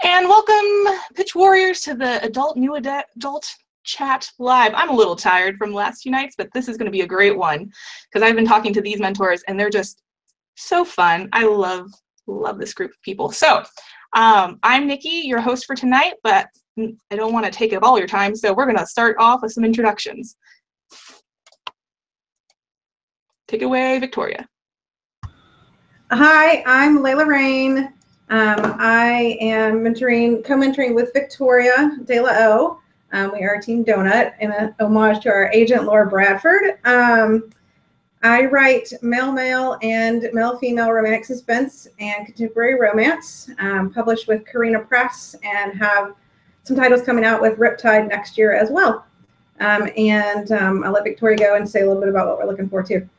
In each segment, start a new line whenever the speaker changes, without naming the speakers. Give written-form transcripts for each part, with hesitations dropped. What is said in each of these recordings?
And welcome, Pitch Warriors, to the New Adult Chat Live. I'm a little tired from the last few nights, but this is going to be a great one because I've been talking to these mentors and they're just so fun. I love this group of people. So I'm Nikki, your host for tonight, but I don't want to take up all your time, so we're going to start off with some introductions. Take it away, Victoria.
Hi, I'm Layla Rain. I am co-mentoring with Victoria De La O. We are Team Donut in an homage to our agent, Laura Bradford. I write male-male and male-female romantic suspense and contemporary romance, published with Carina Press, and have some titles coming out with Riptide next year as well. I'll let Victoria go and say a little bit about what we're looking for too.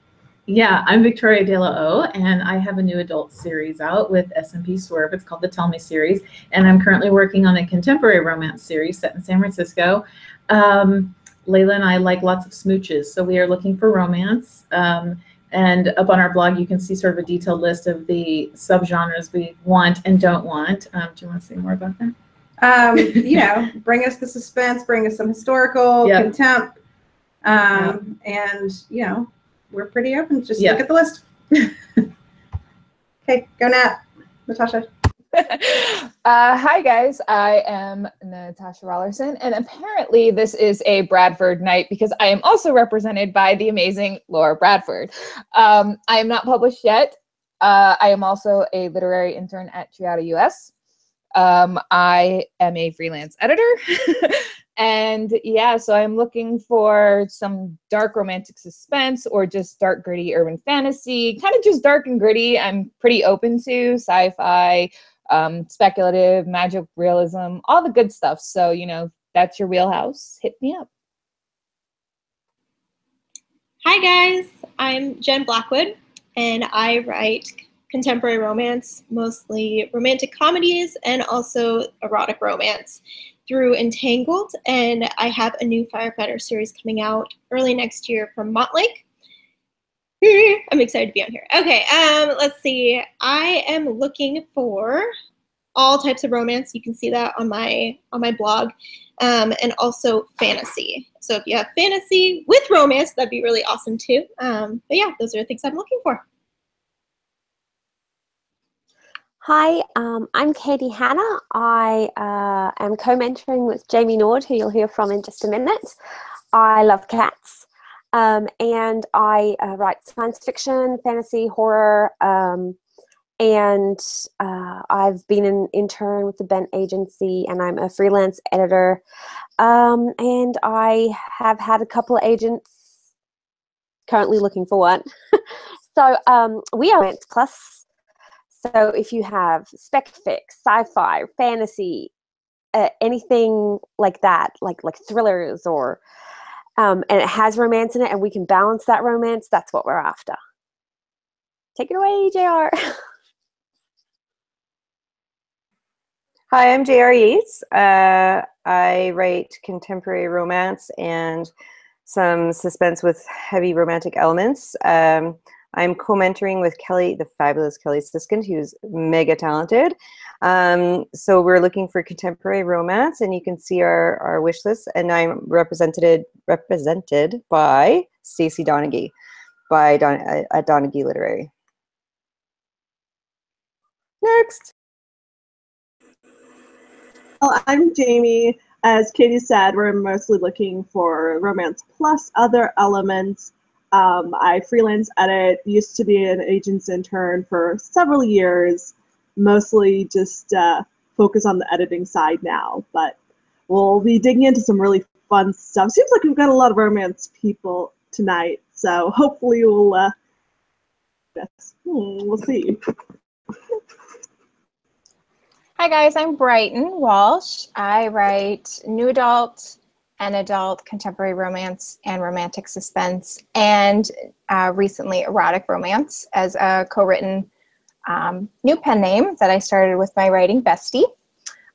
Yeah, I'm Victoria De La O, and I have a new adult series out with S&P Swerve. It's called the Tell Me series, and I'm currently working on a contemporary romance series set in San Francisco. Layla and I like lots of smooches, so we are looking for romance. And up on our blog, you can see sort of a detailed list of the subgenres we want and don't want. Do you want to say more about that?
Bring us the suspense, bring us some historical, contempt, and, we're pretty open. Just look at the list. Okay, go Nat. Natasha.
Hi guys, I am Natasha Rollerson, and apparently this is a Bradford night because I am also represented by the amazing Laura Bradford. I am not published yet. I am also a literary intern at Triada US. I am a freelance editor. And yeah, so I'm looking for some dark romantic suspense or just dark, gritty urban fantasy, kind of just dark and gritty. I'm pretty open to sci-fi, speculative, magic realism, all the good stuff. So, that's your wheelhouse. Hit me up.
Hi guys, I'm Jen Blackwood, and I write contemporary romance, mostly romantic comedies and also erotic romance through Entangled, and I have a new firefighter series coming out early next year from Montlake. I'm excited to be on here. Okay, let's see. I am looking for all types of romance. You can see that on my blog, and also fantasy. So if you have fantasy with romance, that'd be really awesome too. But yeah, those are the things I'm looking for.
Hi, I'm Katie Hanna. I am co-mentoring with Jamie Nord, who you'll hear from in just a minute. I love cats, and I write science fiction, fantasy, horror, and I've been an intern with the Bent Agency, and I'm a freelance editor, and I have had a couple of agents, currently looking for one. So we are Romance Plus. So if you have spec fic, sci-fi, fantasy, anything like that, like thrillers or, and it has romance in it and we can balance that romance, that's what we're after. Take it away, JR.
Hi, I'm JR Yates. I write contemporary romance and some suspense with heavy romantic elements. I'm co-mentoring with Kelly, the fabulous Kelly Siskind, who's mega talented. So we're looking for contemporary romance, and you can see our wish list. And I'm represented by Stacey Donaghy at Donaghy Literary. Next.
Well, I'm Jamie. As Katie said, we're mostly looking for romance plus other elements. I freelance edit, used to be an agent's intern for several years, mostly just focus on the editing side now, but we'll be digging into some really fun stuff. Seems like we've got a lot of romance people tonight, so hopefully we'll see.
Hi guys, I'm Brighton Walsh. I write new adult and adult contemporary romance and romantic suspense, and recently erotic romance as a co-written new pen name that I started with my writing bestie.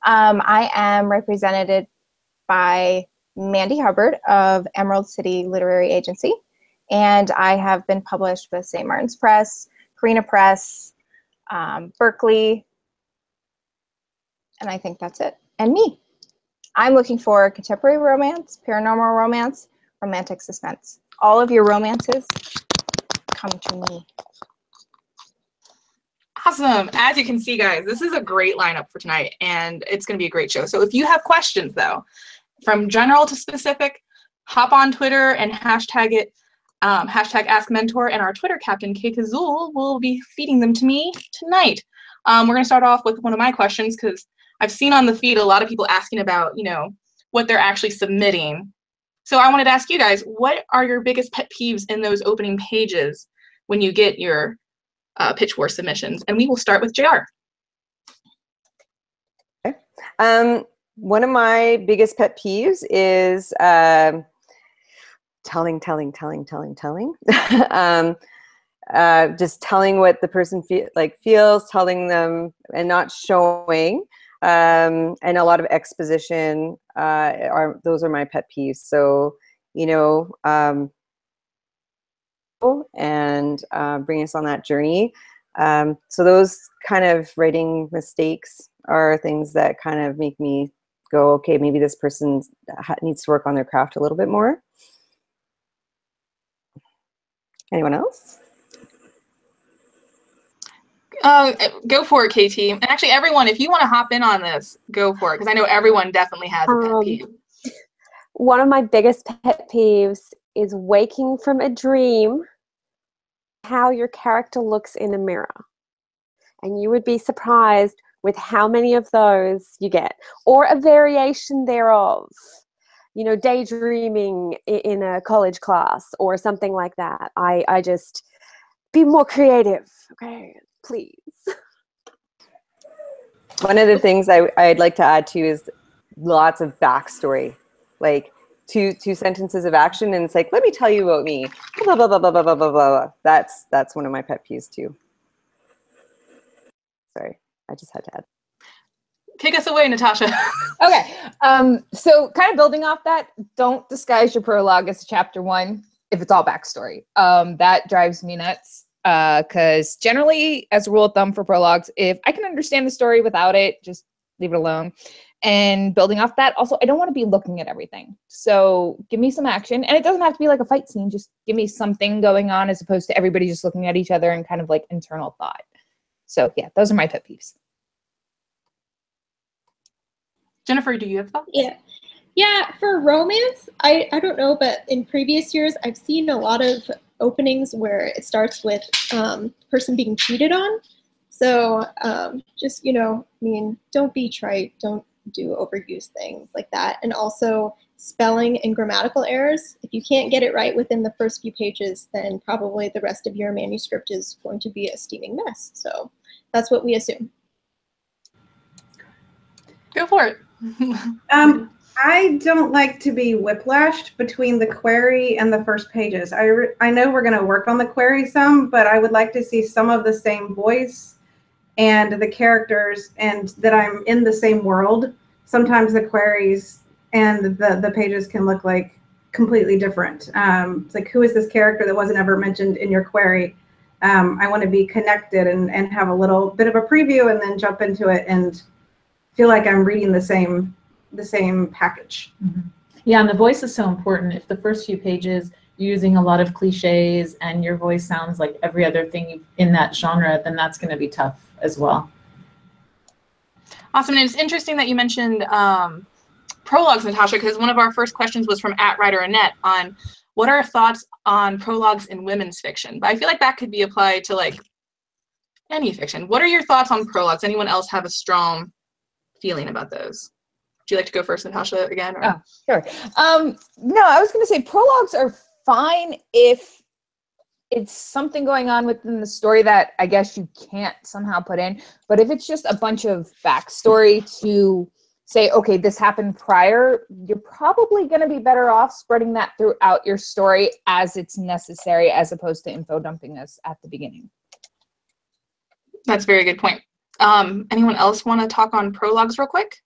I am represented by Mandy Hubbard of Emerald City Literary Agency, and I have been published with St. Martin's Press, Carina Press, Berkeley,
And I think that's it. And me. I'm looking for contemporary romance, paranormal romance, romantic suspense. All of your romances come to me.
Awesome. As you can see, guys, this is a great lineup for tonight, and it's going to be a great show. So if you have questions, though, from general to specific, hop on Twitter and hashtag it, hashtag Ask Mentor, and our Twitter captain, Kate Azul, will be feeding them to me tonight. We're going to start off with one of my questions, because I've seen on the feed a lot of people asking about, what they're actually submitting. So I wanted to ask you guys, what are your biggest pet peeves in those opening pages when you get your Pitch War submissions? And we will start with JR.
Okay. One of my biggest pet peeves is telling. Just telling what the person feels, telling them and not showing. And a lot of exposition those are my pet peeves. So, and bring us on that journey. So those kind of writing mistakes are things that kind of make me go, okay, maybe this person needs to work on their craft a little bit more. Anyone else?
Go for it, KT. And actually, everyone, if you want to hop in on this, go for it, because I know everyone definitely has a pet peeve.
One of my biggest pet peeves is waking from a dream, how your character looks in a mirror. And you would be surprised with how many of those you get, or a variation thereof. Daydreaming in a college class or something like that. I just be more creative, okay? Please.
One of the things I'd like to add to is lots of backstory, like two sentences of action, and it's like, let me tell you about me. Blah blah blah blah blah blah blah blah. That's one of my pet peeves too. Sorry, I just had to add.
Take us away, Natasha.
Okay. So kind of building off that, don't disguise your prologue as chapter 1 if it's all backstory. That drives me nuts. Because generally, as a rule of thumb for prologues, if I can understand the story without it, just leave it alone. And building off that, also, I don't want to be looking at everything. So give me some action. And it doesn't have to be like a fight scene. Just give me something going on as opposed to everybody just looking at each other and kind of like internal thought. So yeah, those are my pet peeves.
Jennifer, do you have thoughts?
Yeah, for romance, I don't know, but in previous years, I've seen a lot of openings where it starts with person being cheated on. So just, don't be trite, don't do overused things like that. And also spelling and grammatical errors. If you can't get it right within the first few pages, then probably the rest of your manuscript is going to be a steaming mess. So that's what we assume.
Go for it.
I don't like to be whiplashed between the query and the first pages. I know we're going to work on the query some, but I would like to see some of the same voice and the characters, and that I'm in the same world. Sometimes the queries and the pages can look like completely different. It's like, who is this character that wasn't ever mentioned in your query? I want to be connected and have a little bit of a preview and then jump into it and feel like I'm reading the same package.
Mm-hmm. Yeah, and the voice is so important. If the first few pages you're using a lot of cliches and your voice sounds like every other thing in that genre, then that's going to be tough as well.
Awesome. And it's interesting that you mentioned prologues, Natasha, because one of our first questions was from @WriterAnnette on what are thoughts on prologues in women's fiction. But I feel like that could be applied to like any fiction. What are your thoughts on prologues? Anyone else have a strong feeling about those? Would you like to go first, Natasha, again? Or?
Oh, sure. No, I was going to say prologues are fine if it's something going on within the story that I guess you can't somehow put in. But if it's just a bunch of backstory to say, okay, this happened prior, you're probably going to be better off spreading that throughout your story as it's necessary, as opposed to info dumping this at the beginning.
That's a very good point. Anyone else want to talk on prologues real quick?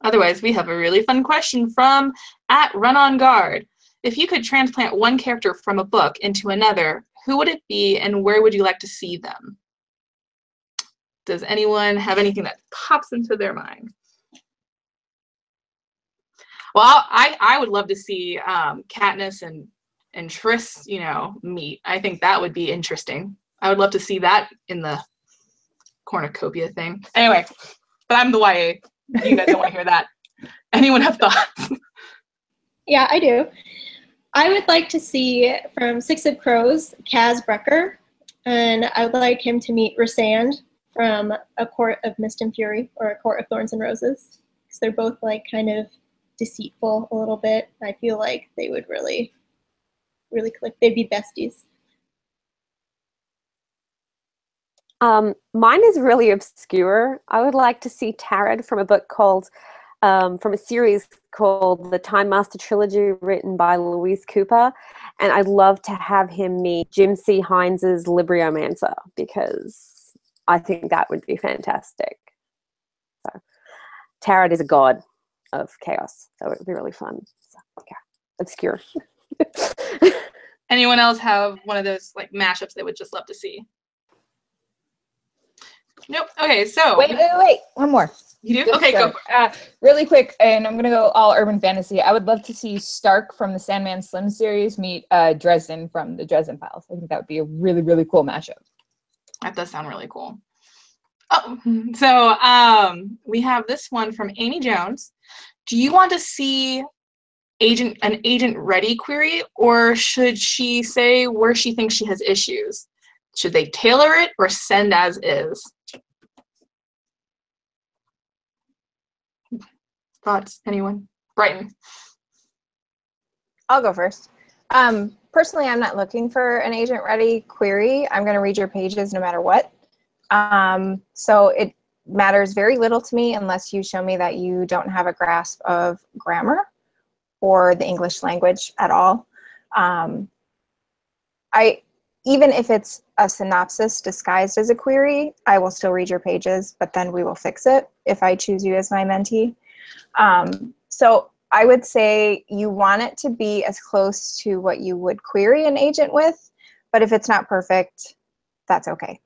Otherwise, we have a really fun question from @RunOnGuard. If you could transplant one character from a book into another, who would it be and where would you like to see them? Does anyone have anything that pops into their mind? Well, I would love to see Katniss and Triss, you know, meet. I think that would be interesting. I would love to see that in the cornucopia thing. Anyway, but I'm the YA. You guys don't want to hear that. Anyone have thoughts?
Yeah, I do. I would like to see from Six of Crows, Kaz Brecker, and I would like him to meet Rysand from A Court of Mist and Fury, or A Court of Thorns and Roses, because they're both like kind of deceitful a little bit. I feel like they would really click. They'd be besties.
Mine is really obscure. I would like to see Tarad from a book called, from a series called The Time Master Trilogy, written by Louise Cooper. And I'd love to have him meet Jim C. Hines's Libriomancer, because I think that would be fantastic. So Tarad is a god of chaos, so it would be really fun. So, yeah, obscure.
Anyone else have one of those like mashups they would just love to see? Nope. Okay, so
Wait. One more.
You do? Okay, go.
Really quick, and I'm gonna go all urban fantasy. I would love to see Stark from the Sandman Slim series meet Dresden from the Dresden Files. I think that would be a really, really cool mashup.
That does sound really cool. Oh, so we have this one from Amy Jones. Do you want to see an agent ready query, or should she say where she thinks she has issues? Should they tailor it or send as is? Thoughts, anyone? Brighton.
I'll go first. Personally, I'm not looking for an agent ready query. I'm going to read your pages no matter what. So it matters very little to me unless you show me that you don't have a grasp of grammar or the English language at all. Even if it's a synopsis disguised as a query, I will still read your pages, but then we will fix it if I choose you as my mentee. So I would say you want it to be as close to what you would query an agent with, but if it's not perfect, that's okay.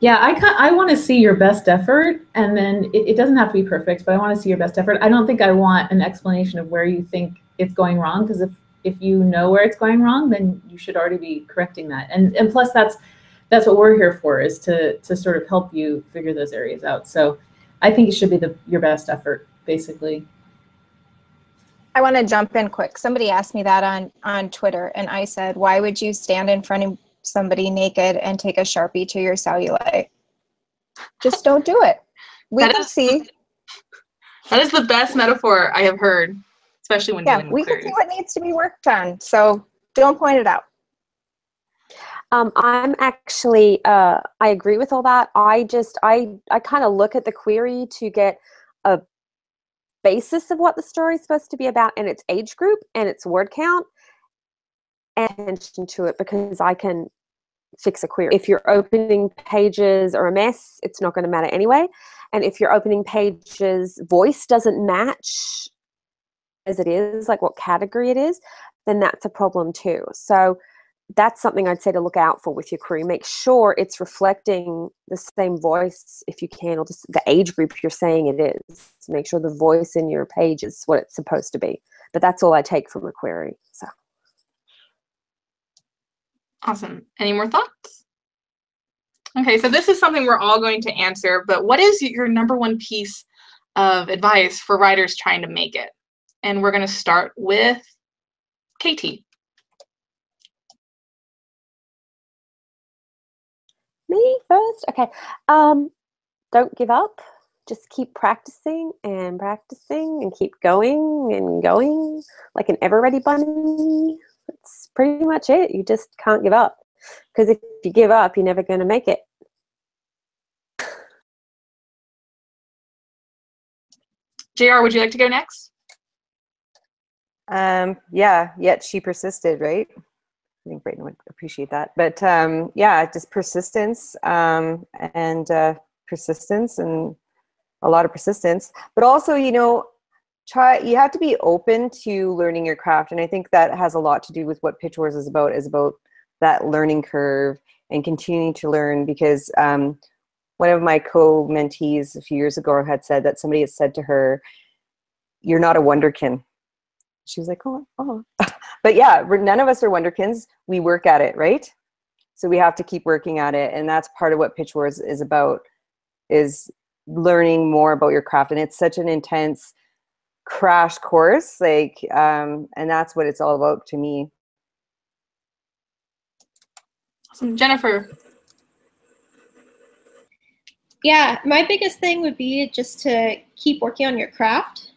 Yeah, I want to see your best effort, and then it doesn't have to be perfect, but I want to see your best effort. I don't think I want an explanation of where you think it's going wrong, because if you know where it's going wrong, then you should already be correcting that. And plus that's what we're here for, is to sort of help you figure those areas out. So I think it should be your best effort, basically.
I want to jump in quick. Somebody asked me that on Twitter, and I said, why would you stand in front of somebody naked and take a Sharpie to your cellulite? Just don't do it. We can see.
That is the best metaphor I have heard, especially when doing
we can see what needs to be worked on. So don't point it out.
I'm actually, I agree with all that. I kind of look at the query to get a basis of what the story is supposed to be about, and its age group and its word count, and attention to it, because I can fix a query. If your opening pages are a mess, it's not going to matter anyway. And if your opening pages voice doesn't match as it is, like what category it is, then that's a problem too. So that's something I'd say to look out for with your query. Make sure it's reflecting the same voice if you can, or just the age group you're saying it is. Make sure the voice in your page is what it's supposed to be. But that's all I take from a query. So.
Awesome. Any more thoughts? Okay, so this is something we're all going to answer, but what is your number one piece of advice for writers trying to make it? And we're going to start with Katie.
Me first? Okay. Don't give up. Just keep practicing and keep going and going like an ever-ready bunny. That's pretty much it. You just can't give up. Because if you give up, you're never going to make it.
JR, would you like to go next?
Yeah, yet she persisted, right? I think Brayden would appreciate that. But yeah, just persistence and persistence and a lot of persistence. But also, you know, you have to be open to learning your craft. And I think that has a lot to do with what Pitch Wars is about that learning curve and continuing to learn, because one of my co-mentees a few years ago had said that somebody had said to her, "You're not a wonderkin." She was like, oh. But yeah, none of us are wonderkins. We work at it, right? So we have to keep working at it. And that's part of what Pitch Wars is about, is learning more about your craft. And it's such an intense crash course, like, and that's what it's all about to me.
Awesome. Jennifer.
Yeah, my biggest thing would be just to keep working on your craft.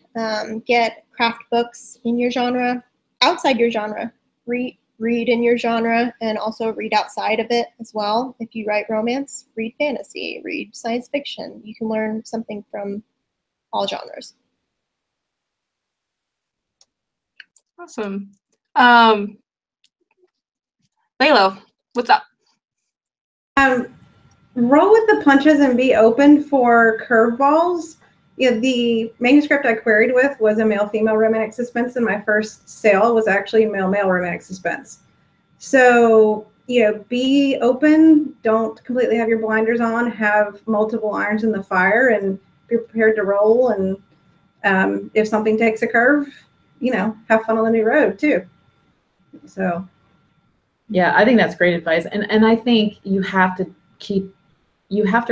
Get craft books in your genre, outside your genre. Read in your genre, and also read outside of it as well. If you write romance, read fantasy, read science fiction. You can learn something from all genres.
Awesome. Lalo, what's up?
Roll with the punches and be open for curveballs. Yeah, the manuscript I queried with was a male-female romantic suspense, and my first sale was actually male-male romantic suspense. So, be open. Don't completely have your blinders on. Have multiple irons in the fire, and be prepared to roll. And if something takes a curve, have fun on the new road too. So.
Yeah, I think that's great advice. And I think you have to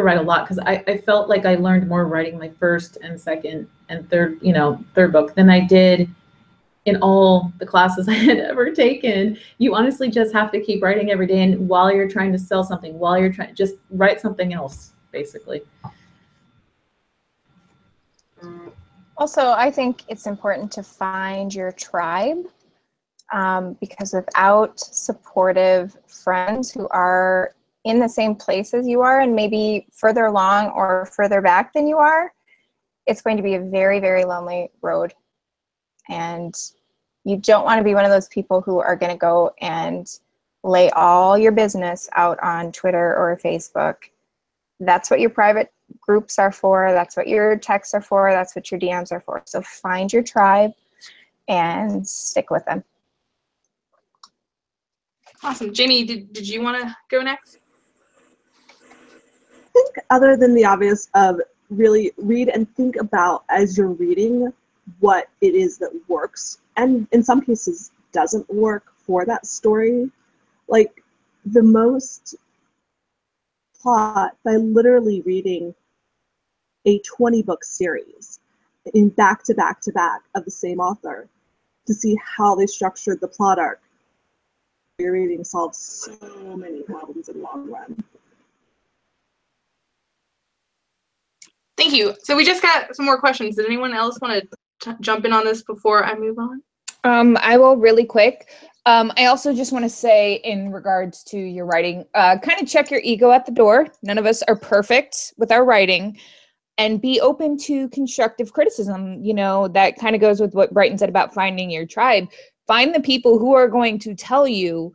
write a lot, because I felt like I learned more writing my first and second and third book than I did in all the classes I had ever taken. You honestly just have to keep writing every day, and while you're trying to sell something, while you're trying, just write something else, basically.
Also, I think it's important to find your tribe, because without supportive friends who are in the same place as you are and maybe further along or further back than you are, it's going to be a very, very lonely road. And you don't want to be one of those people who are going to go and lay all your business out on Twitter or Facebook. That's what your private groups are for. That's what your texts are for. That's what your DMs are for. So find your tribe and stick with them.
Awesome. Jamie, did you want to go next?
I think, other than the obvious of really read and think about, as you're reading, what it is that works, and in some cases doesn't work for that story. Like, the most plot by literally reading a 20-book series in back to back to back of the same author to see how they structured the plot arc. Your reading solves so many problems in the long run.
Thank you. So we just got some more questions. Did anyone else want to jump in on this before I move on?
I will really quick. I also just want to say, in regards to your writing, kind of check your ego at the door. None of us are perfect with our writing, and be open to constructive criticism. That kind of goes with what Brighton said about finding your tribe. Find the people who are going to tell you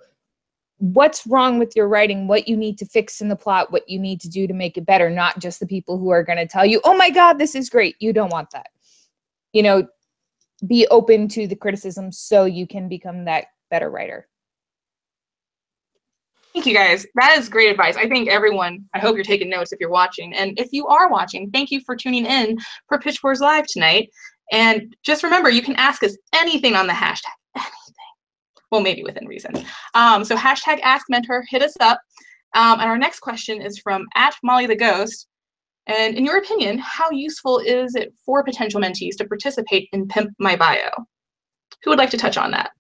what's wrong with your writing, what you need to fix in the plot, what you need to do to make it better, not just the people who are going to tell you, oh my God, this is great. You don't want that. Be open to the criticism so you can become that better writer.
Thank you, guys. That is great advice. I think everyone, I hope you're taking notes if you're watching. And if you are watching, thank you for tuning in for Pitch Wars Live tonight. And just remember, you can ask us anything on the hashtag. Anything. Well, maybe within reason. So hashtag Ask Mentor, hit us up. And our next question is from @MollyTheGhost. And in your opinion, how useful is it for potential mentees to participate in Pimp My Bio? Who would like to touch on that?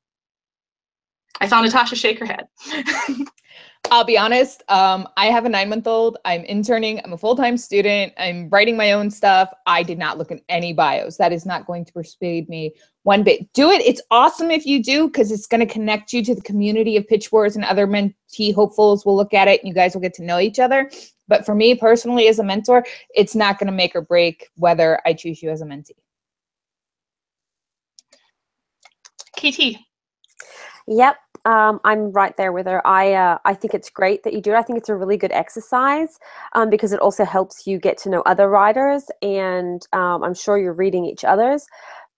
I saw Natasha shake her head.
I'll be honest. I have a 9-month-old. I'm interning. I'm a full-time student. I'm writing my own stuff. I did not look at any bios. That is not going to persuade me one bit. Do it. It's awesome if you do, because it's going to connect you to the community of Pitch Wars, and other mentee hopefuls will look at it and you guys will get to know each other. But for me personally, as a mentor, it's not going to make or break whether I choose you as a mentee.
KT.
Yep. I'm right there with her. I think it's great that you do it. I think it's a really good exercise because it also helps you get to know other writers, and I'm sure you're reading each other's.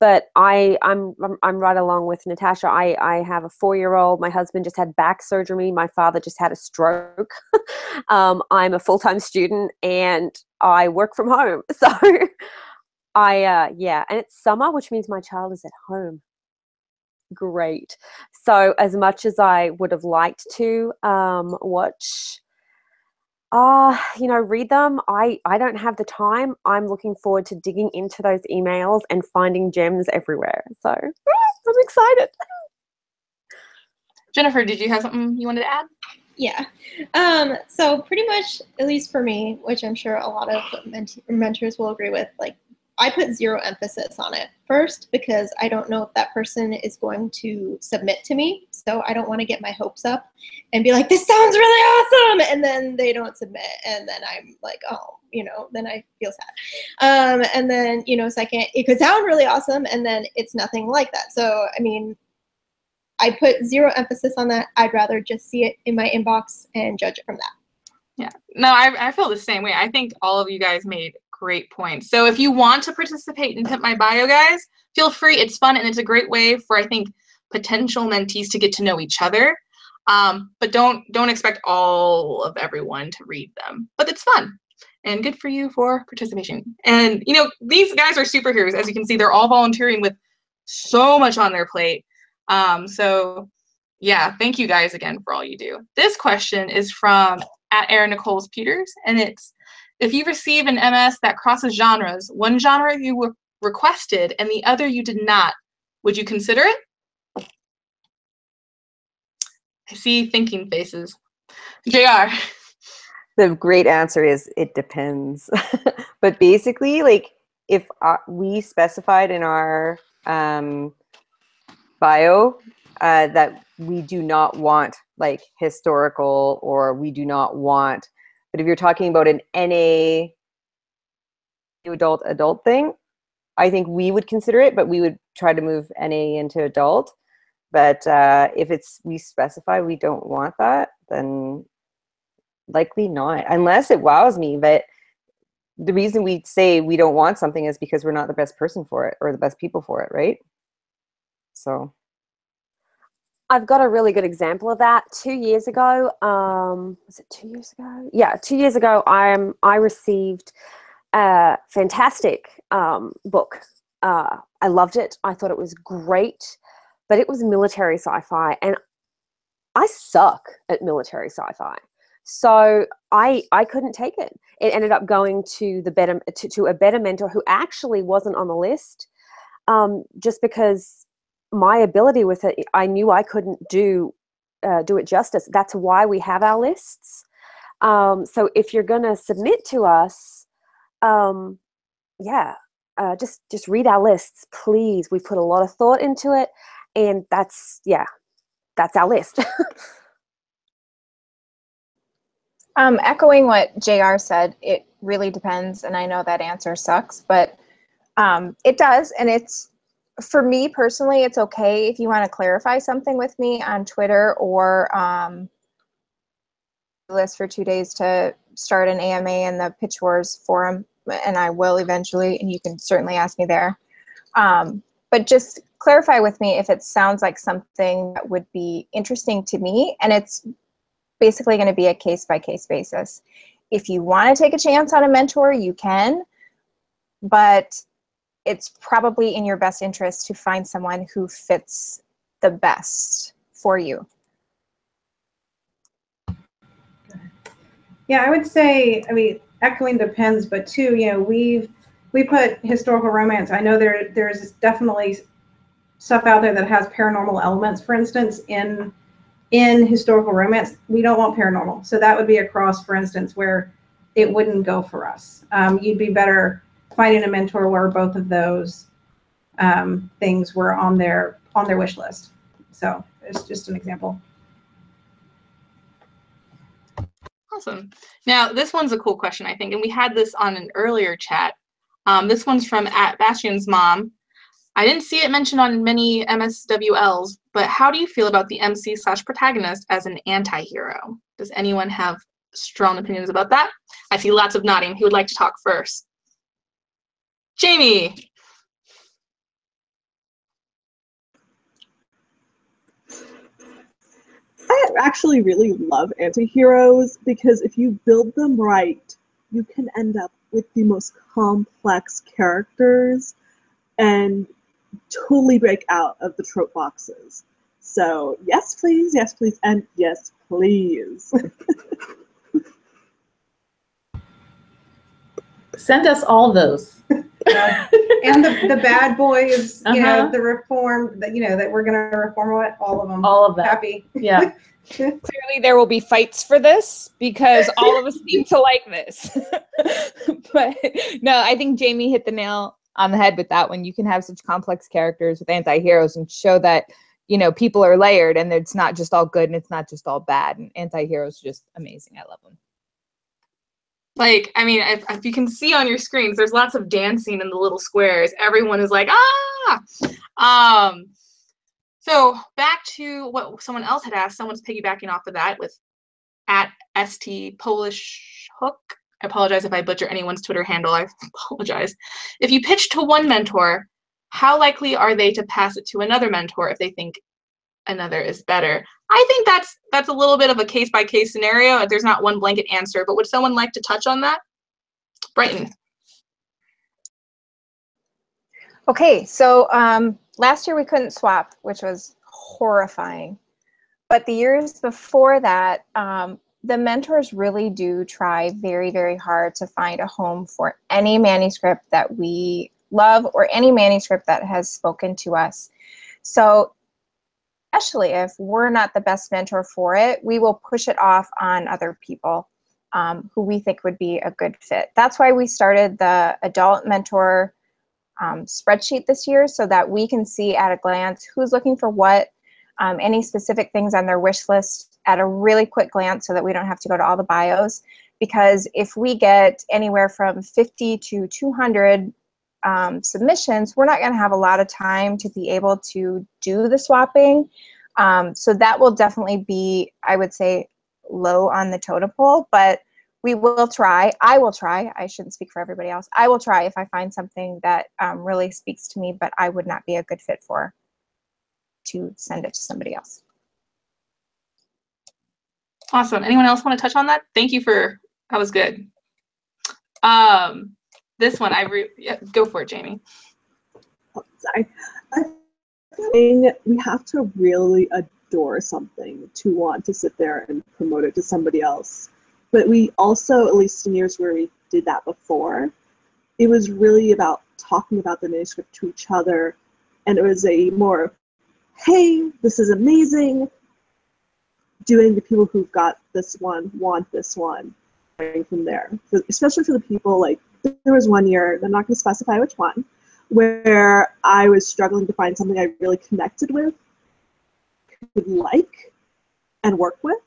but I'm right along with Natasha. I have a 4-year-old. My husband just had back surgery. My father just had a stroke. I'm a full-time student and I work from home. So yeah, and it's summer, which means my child is at home. Great. So as much as I would have liked to watch, read them, I don't have the time. I'm looking forward to digging into those emails and finding gems everywhere. So I'm excited.
Jennifer, did you have something you wanted to add?
Yeah. So pretty much, at least for me, which I'm sure a lot of mentors will agree with, like, I put zero emphasis on it first because I don't know if that person is going to submit to me. So I don't want to get my hopes up and be like, this sounds really awesome. And then they don't submit. And then I'm like, oh, then I feel sad. And then, second, it could sound really awesome. And then it's nothing like that. So, I mean, I put zero emphasis on that. I'd rather just see it in my inbox and judge it from that.
Yeah. No, I feel the same way. I think all of you guys made great points. So if you want to participate in Pimp My Bio, guys, feel free. It's fun and it's a great way for, I think, potential mentees to get to know each other. But don't expect all of everyone to read them. But it's fun and good for you for participation. And these guys are superheroes. As you can see, they're all volunteering with so much on their plate. So yeah, thank you guys again for all you do. This question is from @Erin_Nichols_Peters, and it's, if you receive an MS that crosses genres, one genre you requested and the other you did not, would you consider it? I see thinking faces. JR.
The great answer is it depends. But basically, like, if we specified in our bio that we do not want like historical, or we do not want, but if you're talking about an NA adult thing, I think we would consider it, but we would try to move NA into adult. But if we specify we don't want that, then likely not, unless it wows me. But the reason we say we don't want something is because we're not the best person for it or the best people for it, right? So
I've got a really good example of that. 2 years ago, was it 2 years ago? Yeah, 2 years ago, I received a fantastic book. I loved it. I thought it was great, but it was military sci-fi, and I suck at military sci-fi. So I couldn't take it. It ended up going to to a better mentor who actually wasn't on the list, just because my ability with it, I knew I couldn't do it justice. That's why we have our lists. So if you're gonna submit to us, just read our lists, please. We put a lot of thought into it, and that's our list.
Echoing what JR said, it really depends, and I know that answer sucks, but it does, and it's, for me personally, it's okay if you want to clarify something with me on Twitter, or list for 2 days to start an AMA in the Pitch Wars forum, and I will eventually, and you can certainly ask me there. But just clarify with me if it sounds like something that would be interesting to me, and it's basically going to be a case-by-case basis. If you want to take a chance on a mentor, you can, but it's probably in your best interest to find someone who fits the best for you.
Yeah, I would say, I mean, echoing depends, but too, we put historical romance. I know there's definitely stuff out there that has paranormal elements, for instance, in historical romance. We don't want paranormal. So that would be a cross, for instance, where it wouldn't go for us. You'd be better finding a mentor where both of those things were on their wish list. So it's just an example.
Awesome. Now, this one's a cool question, I think, and we had this on an earlier chat. This one's from @Bastion's mom. I didn't see it mentioned on many MSWLs, but how do you feel about the MC/protagonist as an anti-hero? Does anyone have strong opinions about that? I see lots of nodding. Who would like to talk first? Jamie.
I actually really love anti-heroes because if you build them right, you can end up with the most complex characters and totally break out of the trope boxes. So yes, please, and yes, please.
Send us all those.
And the bad boys, you know,
Uh-huh.
the reform, that, you know, that we're going to reform what? All of them.
All of that.
Happy.
Yeah.
Clearly there will be fights for this because all of us seem to like this. But no, I think Jamie hit the nail on the head with that one. You can have such complex characters with anti-heroes and show that, you know, people are layered and it's not just all good and it's not just all bad. And anti-heroes are just amazing. I love them.
Like, I mean, if you can see on your screens, there's lots of dancing in the little squares. Everyone is like, ah! So back to what someone else had asked. Someone's piggybacking off of that with @ST Polish Hook. I apologize if I butcher anyone's Twitter handle. I apologize. If you pitch to one mentor, how likely are they to pass it to another mentor if they think another is better? I think that's a little bit of a case-by-case scenario. There's not one blanket answer, but would someone like to touch on that? Brighton.
Okay, so last year we couldn't swap, which was horrifying. But the years before that, the mentors really do try very, very hard to find a home for any manuscript that we love or any manuscript that has spoken to us. So especially if we're not the best mentor for it, we will push it off on other people who we think would be a good fit. That's why we started the adult mentor spreadsheet this year, so that we can see at a glance who's looking for what, any specific things on their wish list at a really quick glance, so that we don't have to go to all the bios. Because if we get anywhere from 50 to 200 submissions, we're not going to have a lot of time to be able to do the swapping. So that will definitely be, I would say, low on the totem pole, but we will try. I will try. I shouldn't speak for everybody else. I will try if I find something that really speaks to me, but I would not be a good fit for, to send it to somebody else.
Awesome. Anyone else want to touch on that? Thank you for, that was good. This one, yeah, go for it, Jamie.
Oh, sorry. I think we have to really adore something to want to sit there and promote it to somebody else. But we also, at least in years where we did that before, it was really about talking about the manuscript to each other. And it was a more, hey, this is amazing. Doing the people who've got this one want this one. From there, especially for the people, like, there was one year, I'm not going to specify which one, where I was struggling to find something I really connected with, could like, and work with,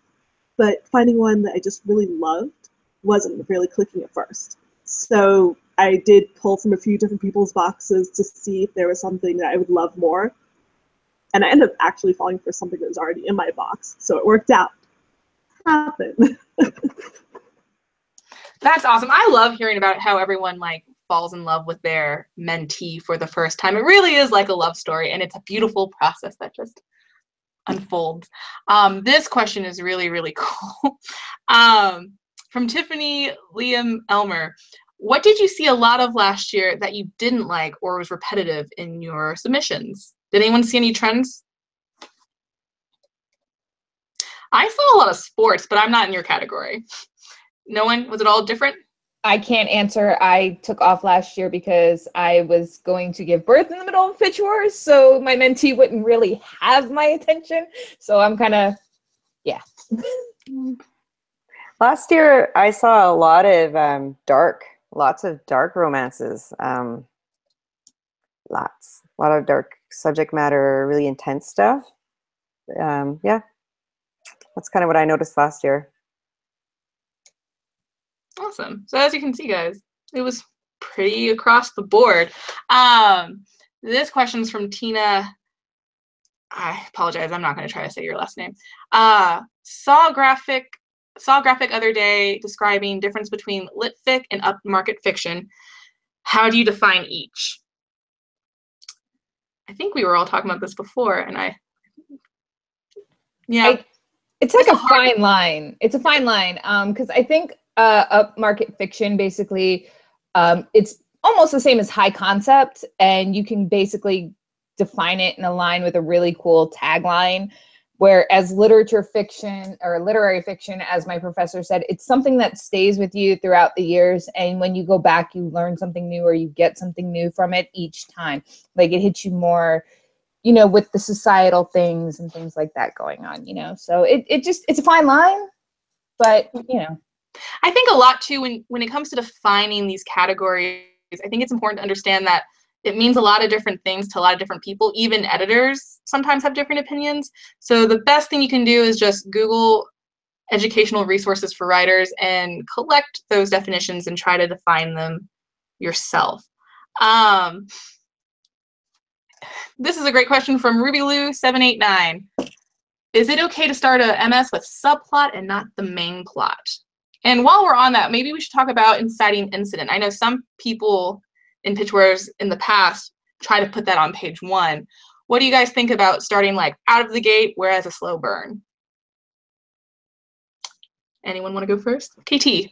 but finding one that I just really loved wasn't really clicking at first. So I did pull from a few different people's boxes to see if there was something that I would love more, and I ended up actually falling for something that was already in my box, so it worked out. Happened.
That's awesome. I love hearing about how everyone like falls in love with their mentee for the first time. It really is like a love story, and it's a beautiful process that just unfolds. This question is really, really cool. From Tiffany Liam Elmer. What did you see a lot of last year that you didn't like or was repetitive in your submissions? Did anyone see any trends? I saw a lot of sports, but I'm not in your category. No one? Was it all different?
I can't answer. I took off last year because I was going to give birth in the middle of Pitch Wars, so my mentee wouldn't really have my attention. So I'm kind of, yeah.
Last year, I saw a lot of lots of dark romances. A lot of dark subject matter, really intense stuff. Yeah, that's kind of what I noticed last year.
Awesome. So as you can see, guys, it was pretty across the board. This question's from Tina. I apologize. I'm not going to try to say your last name. Saw graphic other day describing difference between lit fic and upmarket fiction. How do you define each? I think we were all talking about this before, and yeah.
It's like a fine line. It's a fine line. Because I think upmarket fiction basically, it's almost the same as high concept, and you can basically define it in a line with a really cool tagline. Whereas literature fiction or literary fiction, as my professor said, it's something that stays with you throughout the years. And when you go back, you learn something new or you get something new from it each time. Like it hits you more, you know, with the societal things and things like that going on, you know. So it's a fine line, but, you know.
I think a lot too, when it comes to defining these categories, I think it's important to understand that it means a lot of different things to a lot of different people. Even editors sometimes have different opinions. So the best thing you can do is just Google educational resources for writers and collect those definitions and try to define them yourself. This is a great question from RubyLou789. Is it okay to start a MS with subplot and not the main plot? And while we're on that, maybe we should talk about inciting incident. I know some people in pitch wars in the past try to put that on page 1. What do you guys think about starting like out of the gate, whereas a slow burn? Anyone want to go first? KT.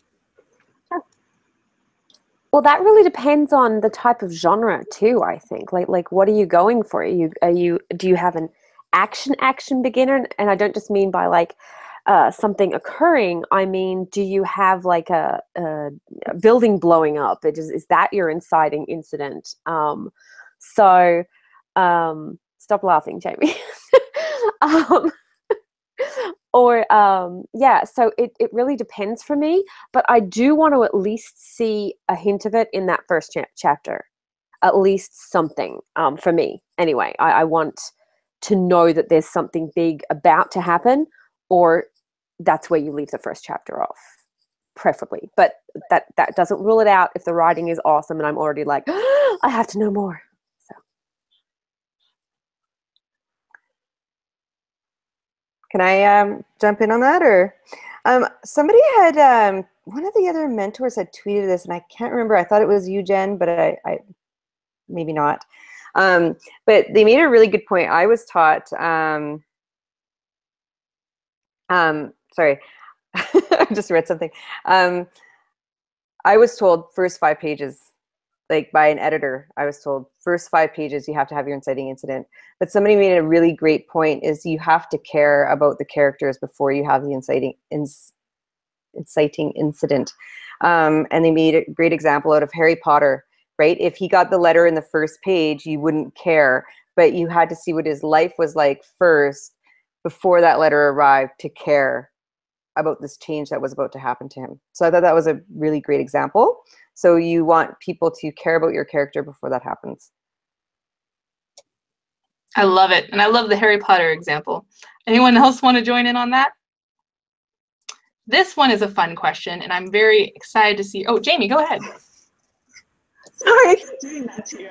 Well, that really depends on the type of genre too, I think. Like what are you going for? Do you have an action beginner? And I don't just mean by like something occurring. I mean, do you have like a building blowing up? Is that your inciting incident? Stop laughing, Jamie. Yeah, so it really depends for me, but I do want to at least see a hint of it in that first chapter, at least something, for me. Anyway, I want to know that there's something big about to happen, or that's where you leave the first chapter off, preferably. But that doesn't rule it out if the writing is awesome and I'm already like, oh, I have to know more. So.
Can I jump in on that? Or somebody had, one of the other mentors had tweeted this, and I can't remember. I thought it was you, Jen, but I maybe not. But they made a really good point. I was taught, sorry, I just read something. I was told first 5 pages, like by an editor, I was told first 5 pages, you have to have your inciting incident. But somebody made a really great point, is you have to care about the characters before you have the inciting incident. And they made a great example out of Harry Potter, right? If he got the letter in the first page, you wouldn't care, but you had to see what his life was like first before that letter arrived to care about this change that was about to happen to him. So I thought that was a really great example. So you want people to care about your character before that happens.
I love it. And I love the Harry Potter example. Anyone else want to join in on that? This one is a fun question, and I'm very excited to see. Oh, Jamie, go ahead.
Sorry, I keep doing that to you.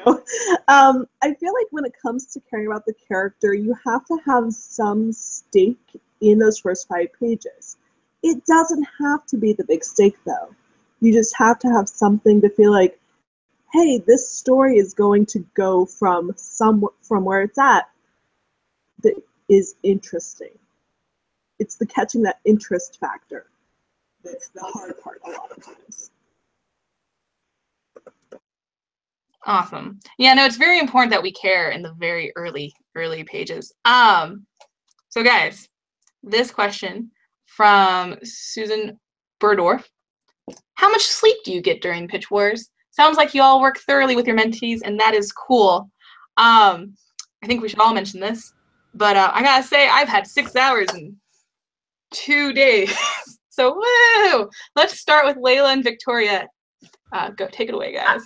I feel like when it comes to caring about the character, you have to have some stake in those first 5 pages. It doesn't have to be the big stake, though. You just have to have something to feel like, hey, this story is going to go from where it's at that is interesting. It's the catching that interest factor that's the hard part a lot of times.
Awesome. Yeah, no, it's very important that we care in the very early pages. So guys, this question from Susan Burdorf. How much sleep do you get during pitch wars? Sounds like you all work thoroughly with your mentees, and that is cool. I think we should all mention this, but I gotta say, I've had 6 hours in 2 days. So woo! Let's start with Layla and Victoria. Go, take it away, guys.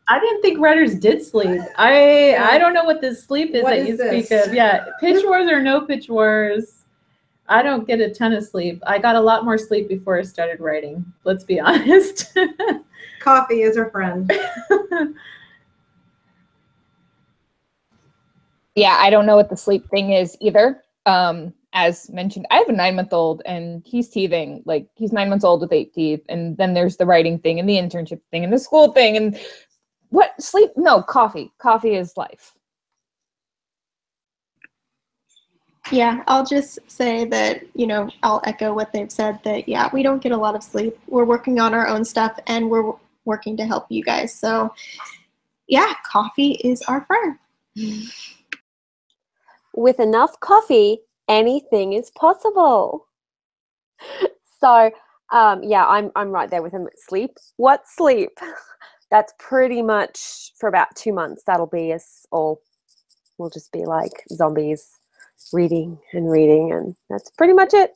I didn't think writers did sleep. I don't know what this sleep is that you speak of. Yeah, pitch wars or no pitch wars, I don't get a ton of sleep. I got a lot more sleep before I started writing. Let's be honest.
Coffee is our friend.
Yeah, I don't know what the sleep thing is either. As mentioned, I have a 9-month-old and he's teething. Like, he's 9 months old with 8 teeth. And then there's the writing thing and the internship thing and the school thing. And what sleep? No, coffee. Coffee is life.
Yeah, I'll just say that, I'll echo what they've said that, yeah, we don't get a lot of sleep. We're working on our own stuff and we're working to help you guys. So, yeah, coffee is our friend.
With enough coffee, anything is possible. So, yeah, I'm right there with him. Sleep. What sleep? That's pretty much for about 2 months. That'll be us all. We'll just be like zombies, reading, and that's pretty much it.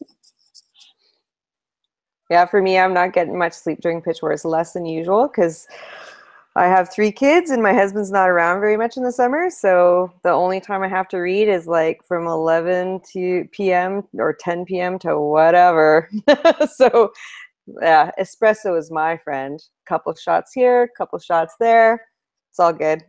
Yeah, for me, I'm not getting much sleep during Pitch Wars, less than usual, because I have 3 kids and my husband's not around very much in the summer. So the only time I have to read is like from 11 p.m. or 10 p.m. to whatever. So yeah, espresso is my friend. Couple shots here, couple shots there. It's all good.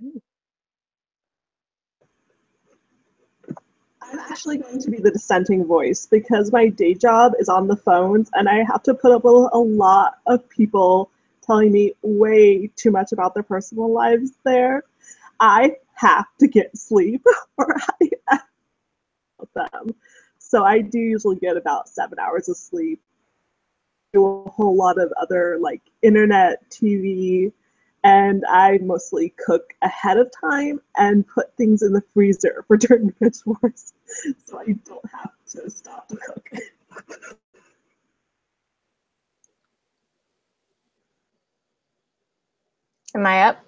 I'm actually going to be the dissenting voice because my day job is on the phones and I have to put up with a lot of people telling me way too much about their personal lives there. I have to get sleep or I have them. So I do usually get about 7 hours of sleep. Do a whole lot of other like internet, TV, and I mostly cook ahead of time and put things in the freezer for during Pitch Wars, so I don't have to stop to cook.
Am I up?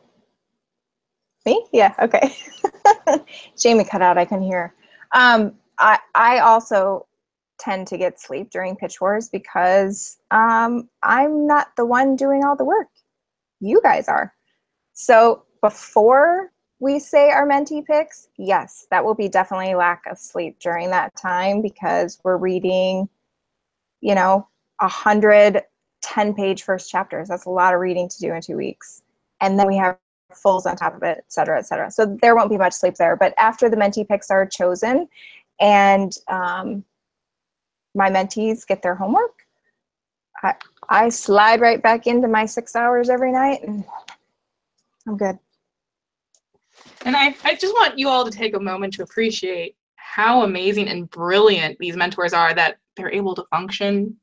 Me? Yeah, okay. Jamie cut out, I can hear. I also tend to get sleep during Pitch Wars because I'm not the one doing all the work. You guys are. So before we say our mentee picks, yes, that will be definitely lack of sleep during that time because we're reading, 110-page first chapters. That's a lot of reading to do in 2 weeks. And then we have fulls on top of it, et cetera, et cetera. So there won't be much sleep there. But after the mentee picks are chosen and my mentees get their homework, I slide right back into my 6 hours every night and I'm good.
And I just want you all to take a moment to appreciate how amazing and brilliant these mentors are that they're able to function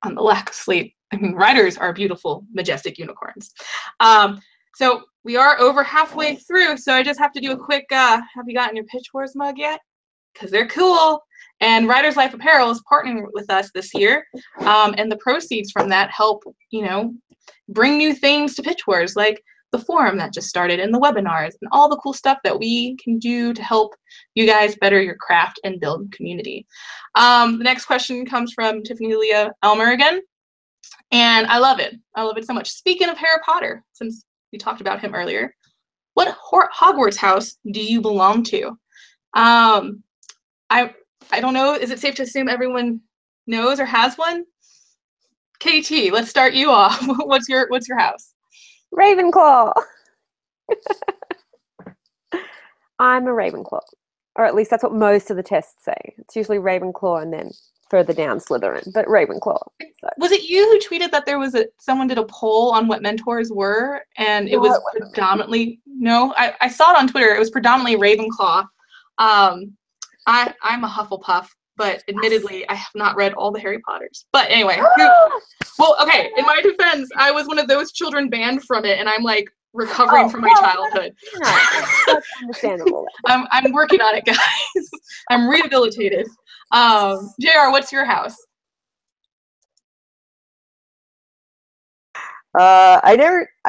on the lack of sleep. I mean, writers are beautiful, majestic unicorns. So we are over halfway through, so I just have to do a quick, have you gotten your Pitch Wars mug yet? Because they're cool. And Writers Life Apparel is partnering with us this year. And the proceeds from that help, bring new things to Pitch Wars, like the forum that just started and the webinars and all the cool stuff that we can do to help you guys better your craft and build community. The next question comes from Tiffany Leah Elmer again. And I love it. I love it so much. Speaking of Harry Potter, since we talked about him earlier, what Hogwarts house do you belong to? I don't know. Is it safe to assume everyone knows or has one? KT, let's start you off. What's your house?
Ravenclaw. I'm a Ravenclaw, or at least that's what most of the tests say. It's usually Ravenclaw and then further down Slytherin, but Ravenclaw. So.
Was it you who tweeted that there was someone did a poll on what mentors were, and it was predominantly no? I saw it on Twitter. It was predominantly Ravenclaw. I'm a Hufflepuff, but admittedly, I have not read all the Harry Potters. But anyway, well, okay. In my defense, I was one of those children banned from it, and I'm like recovering from my childhood.
That's understandable.
I'm working on it, guys. I'm rehabilitated. JR, what's your house?
I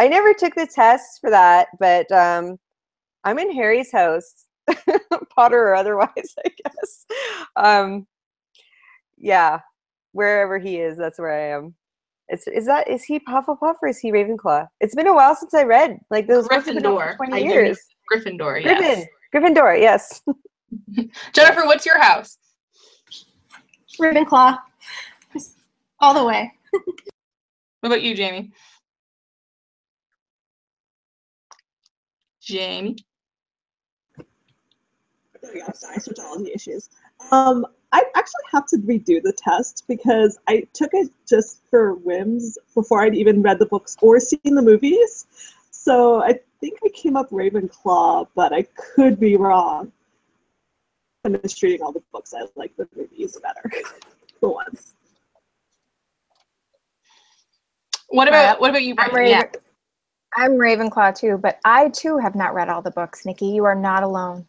never took the test for that, but I'm in Harry's house. Potter or otherwise, I guess. Yeah, wherever he is, that's where I am. Is he Hufflepuff or is he Ravenclaw? It's been a while since I read like those books have been out for 20 years.
Gryffindor, yes.
Gryffindor, yes.
Jennifer, what's your house?
Ravenclaw, all the way.
What about you, Jamie? Jamie?
There we go. Sorry, switch all the issues. I actually have to redo the test because I took it just for whims before I'd even read the books or seen the movies. So I think I came up Ravenclaw, but I could be wrong. finished reading all the books, I like the movies better. The ones.
What about you,
I'm
Brian? Yeah.
I'm Ravenclaw too, but I too have not read all the books, Nikki. You are not alone.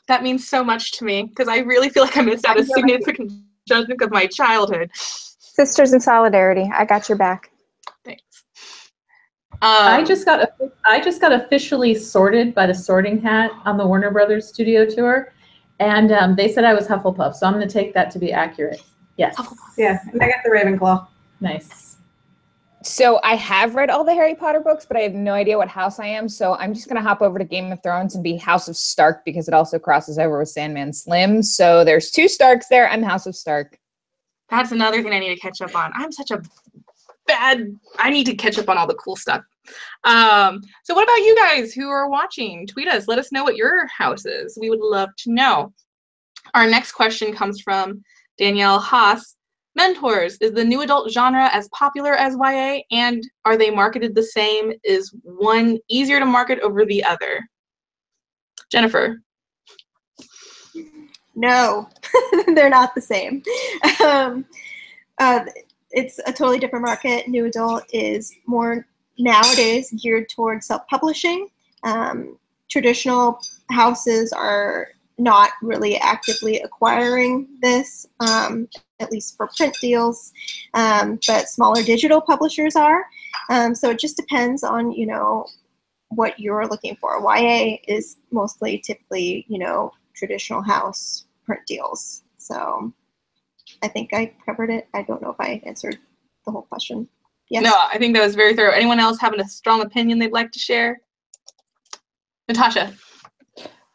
That means so much to me because I really feel like I missed out a significant chunk of my childhood.
Sisters in solidarity. I got your back.
Thanks.
I just got officially sorted by the Sorting Hat on the Warner Brothers studio tour, and they said I was Hufflepuff, so I'm going to take that to be accurate. Yes.
Yeah, and I got the Ravenclaw.
Nice.
So I have read all the Harry Potter books, but I have no idea what house I am. So I'm just going to hop over to Game of Thrones and be House of Stark because it also crosses over with Sandman Slim. So there's 2 Starks there. I'm House of Stark.
That's another thing I need to catch up on. I'm such a I need to catch up on all the cool stuff. So what about you guys who are watching? Tweet us. Let us know what your house is. We would love to know. Our next question comes from Danielle Haas. Mentors, is the new adult genre as popular as YA, and are they marketed the same? Is one easier to market over the other? Jennifer.
No, they're not the same. It's a totally different market. New adult is more nowadays geared towards self-publishing. Traditional houses are not really actively acquiring this, at least for print deals, but smaller digital publishers are. So it just depends on, what you're looking for. YA is mostly typically, traditional house print deals. So I think I covered it. I don't know if I answered the whole question. Yes.
No, I think that was very thorough. Anyone else having a strong opinion they'd like to share? Natasha.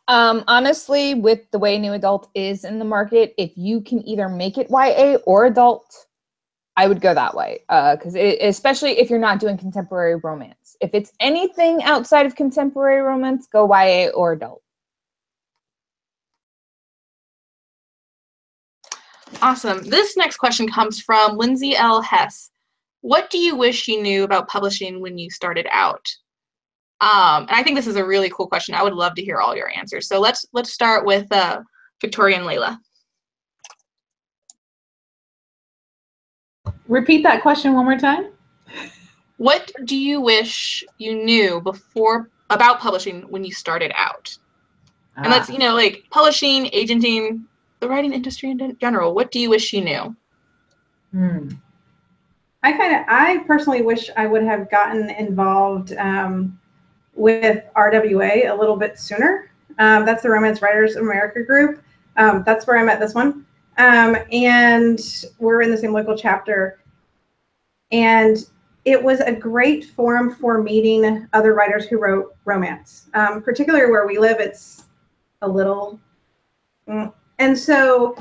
Honestly, with the way new adult is in the market, if you can either make it YA or adult, I would go that way. Because especially if you're not doing contemporary romance. If it's anything outside of contemporary romance, go YA or adult.
Awesome. This next question comes from Lindsay L. Hess. What do you wish you knew about publishing when you started out? And I think this is a really cool question. I would love to hear all your answers. So let's start with Victoria and Layla.
Repeat that question one more time.
What do you wish you knew about publishing when you started out? And let's, like publishing, agenting, the writing industry in general. What do you wish you knew?
I personally wish I would have gotten involved with RWA a little bit sooner. That's the Romance Writers America group. That's where I met this one. And we're in the same local chapter. And it was a great forum for meeting other writers who wrote romance. Particularly where we live, it's a little... And so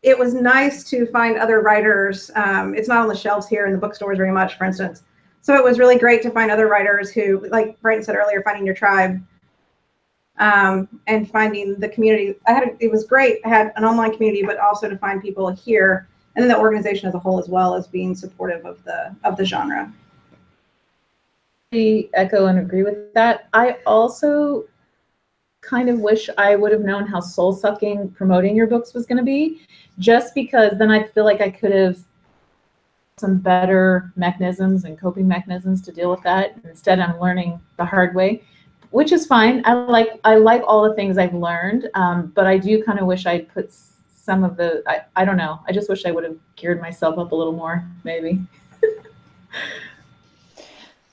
it was nice to find other writers. It's not on the shelves here in the bookstores very much, for instance. So it was really great to find other writers who, like Brighton said earlier, finding your tribe and finding the community. It was great. I had an online community, but also to find people here and then the organization as a whole, as well as being supportive of the genre.
I echo and agree with that. I also kind of wish I would have known how soul-sucking promoting your books was going to be, just because then I feel like I could have some better mechanisms and coping mechanisms to deal with that. Instead, I'm learning the hard way, which is fine. I like all the things I've learned, but I do kind of wish I'd put some of the, I don't know. I just wish I would have geared myself up a little more, maybe.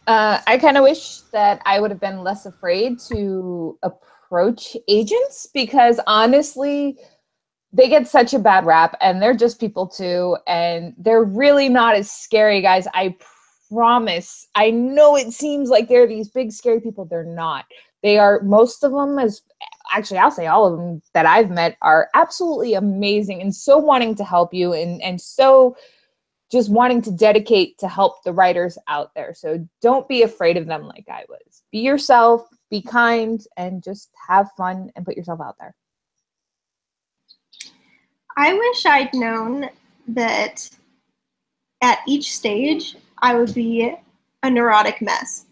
I kind of wish that I would have been less afraid to approach agents, because honestly, they get such a bad rap and they're just people too. And they're really not as scary, guys. I promise. I know it seems like they're these big scary people. They're not. They are, most of them, actually I'll say all of them that I've met, are absolutely amazing and so wanting to help you and so just wanting to dedicate to help the writers out there. So don't be afraid of them like I was. Be yourself, be kind, and just have fun and put yourself out there.
I wish I'd known that at each stage I would be a neurotic mess.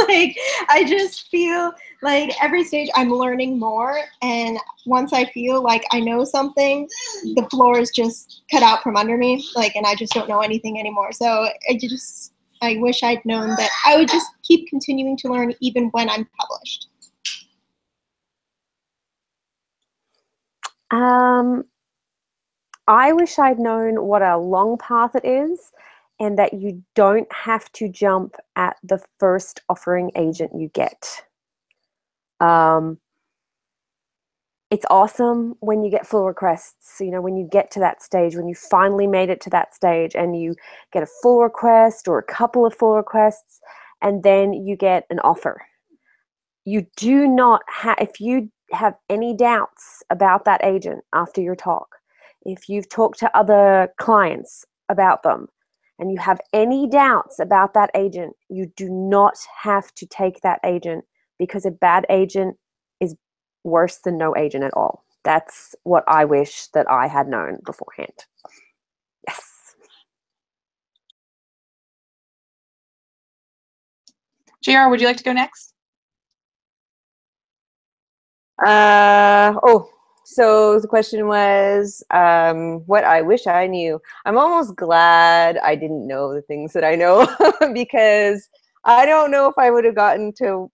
Like, I just feel like every stage I'm learning more, and once I feel like I know something, the floor is just cut out from under me, like, and I just don't know anything anymore. So I wish I'd known that I would just keep continuing to learn even when I'm published.
I wish I'd known what a long path it is, and that you don't have to jump at the first offering agent you get. It's awesome when you get full requests, you know, when you get to that stage, when you finally made it to that stage and you get a full request or a couple of full requests, and then you get an offer. You do not have, if you have any doubts about that agent after your talk, if you've talked to other clients about them and you have any doubts about that agent, you do not have to take that agent, because a bad agent is worse than no agent at all. That's what I wish that I had known beforehand. Yes.
JR, would you like to go next?
So the question was what I wish I knew. I'm almost glad I didn't know the things that I know because I don't know if I would have gotten to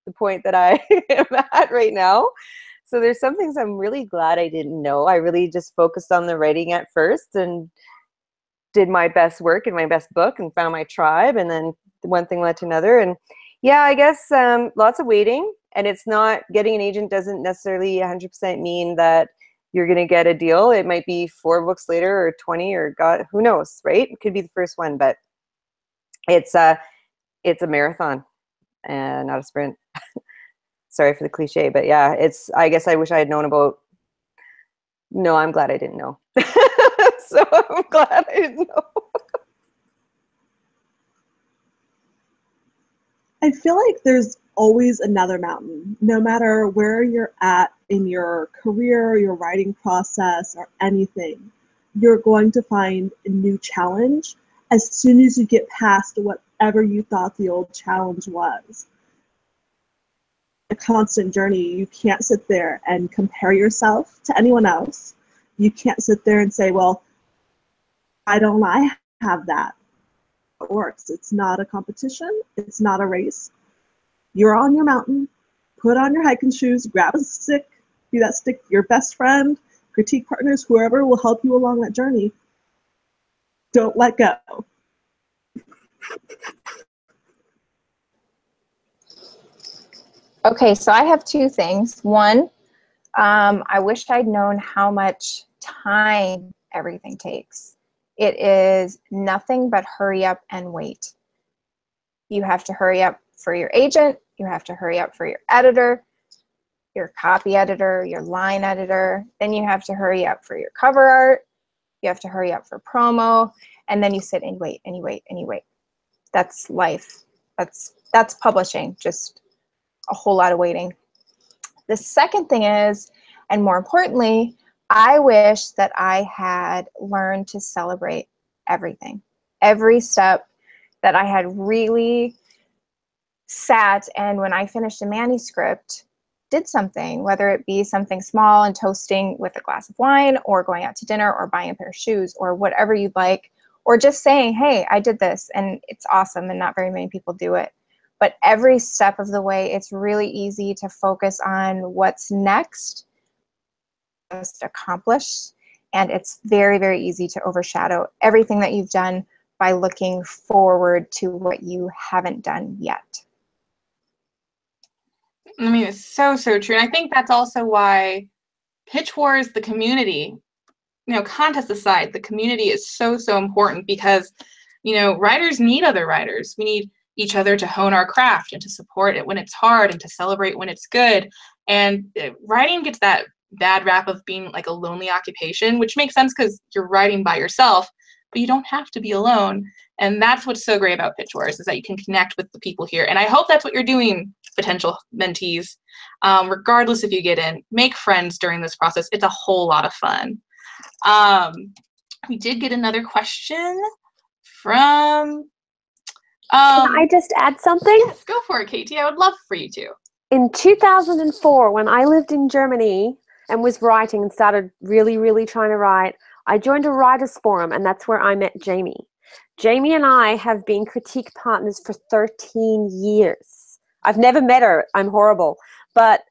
the point that I am at right now. So there's some things I'm really glad I didn't know. I really just focused on the writing at first and did my best work in my best book and found my tribe, and then one thing led to another. And yeah, I guess lots of waiting. And it's not, getting an agent doesn't necessarily 100% mean that you're going to get a deal. It might be 4 books later or 20 or God, who knows, right? It could be the first one, but it's a marathon and not a sprint. Sorry for the cliche, but yeah, I guess I wish I had known about, no, I'm glad I didn't know. So I'm glad I didn't know.
I feel like there's always another mountain, no matter where you're at in your career, your writing process, or anything. You're going to find a new challenge as soon as you get past whatever you thought the old challenge was. A constant journey. You can't sit there and compare yourself to anyone else. You can't sit there and say, well, why don't I have that? It works. It's not a competition. It's not a race. You're on your mountain. Put on your hiking shoes. Grab a stick. Be that stick your best friend, critique partners, whoever will help you along that journey. Don't let go.
Okay, so I have 2 things. One, I wish I'd known how much time everything takes. It is nothing but hurry up and wait. You have to hurry up for your agent. You have to hurry up for your editor, your copy editor, your line editor. Then you have to hurry up for your cover art. You have to hurry up for promo. And then you sit and wait and you wait and you wait. That's life. That's publishing, just a whole lot of waiting. The second thing is, and more importantly, I wish that I had learned to celebrate everything. Every step, that I had really sat and when I finished a manuscript, did something, whether it be something small and toasting with a glass of wine, or going out to dinner, or buying a pair of shoes, or whatever you'd like, or just saying, hey, I did this and it's awesome, and not very many people do it. But every step of the way, it's really easy to focus on what's next, just accomplished, and it's very, very easy to overshadow everything that you've done by looking forward to what you haven't done yet.
I mean, it's so, so true. And I think that's also why Pitch Wars, the community, you know, contest aside, the community is so, so important, because, you know, writers need other writers. We need each other to hone our craft and to support it when it's hard and to celebrate when it's good. And writing gets that bad rap of being like a lonely occupation, which makes sense because you're writing by yourself, but you don't have to be alone. And that's what's so great about Pitch Wars, is that you can connect with the people here. And I hope that's what you're doing, potential mentees. Regardless if you get in, make friends during this process. It's a whole lot of fun. We did get another question from
Can I just add something?
Yes, go for it, Katie. I would love for you to.
In 2004, when I lived in Germany and was writing and started really, really trying to write, I joined a writers forum, and that's where I met Jamie. Jamie and I have been critique partners for 13 years. I've never met her. I'm horrible. But